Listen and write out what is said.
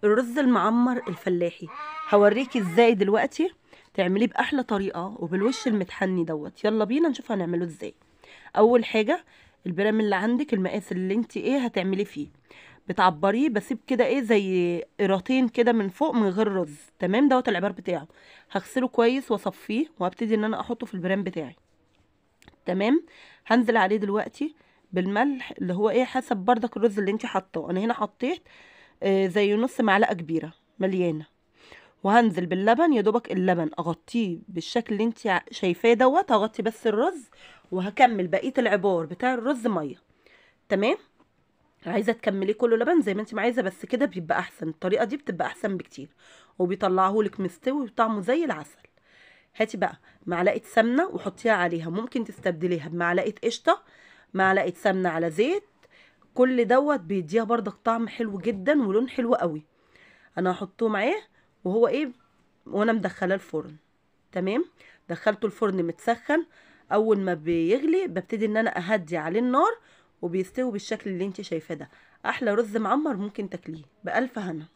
الرز المعمر الفلاحي هوريكي ازاي دلوقتي تعمليه باحلى طريقه وبالوش المتحني دوت. يلا بينا نشوف هنعمله ازاي. اول حاجه البرام اللي عندك، المقاس اللي انت هتعملي فيه، بتعبريه بسيب كده زي قيرتين كده من فوق من غير رز. تمام، دوت العبار بتاعه. هغسله كويس واصفيه وهبتدي ان انا احطه في البرام بتاعي. تمام. هنزل عليه دلوقتي بالملح اللي هو حسب بردك الرز اللي انت حاطاه. انا هنا حطيت زي نص معلقه كبيره مليانه. وهنزل باللبن، يا دوبك اللبن اغطيه بالشكل اللي انت شايفاه دوت. هغطي بس الرز وهكمل بقيه العبار بتاع الرز ميه. تمام. عايزه تكمليه كله لبن زي ما انت ما عايزه، بس كده بيبقى احسن. الطريقه دي بتبقى احسن بكتير وبيطلعهولك مستوي وطعمه زي العسل. هاتي بقى معلقه سمنه وحطيها عليها، ممكن تستبدليها بمعلقه قشطه، معلقه سمنه على زيت. كل دوت بيديها برضك طعم حلو جدا ولون حلو قوي. انا هحطه معاه وهو وانا مدخلاه الفرن. تمام. دخلته الفرن متسخن. اول ما بيغلي ببتدي ان انا اهدي عليه النار وبيستوي بالشكل اللي انت شايفاه ده. احلى رز معمر ممكن تاكليه بألف هنا.